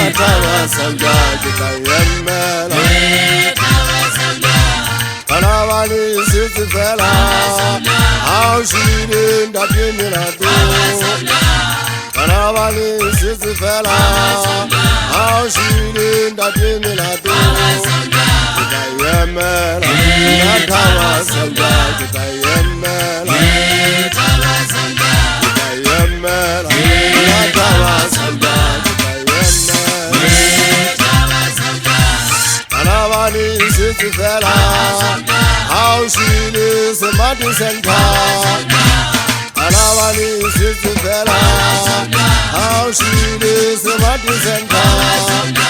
Natawa Sanja Kitayemela Kanavali Sisi Fela How she did that Yemila Kanavali Sisi Fela How she did that Yemila Kitayemela Natawa Sanja Kitayemela Kitayemela Natawa Sanja Kanavali Sisi Fela How she is a mighty center Kanavali Sisi Fela How she is a mighty center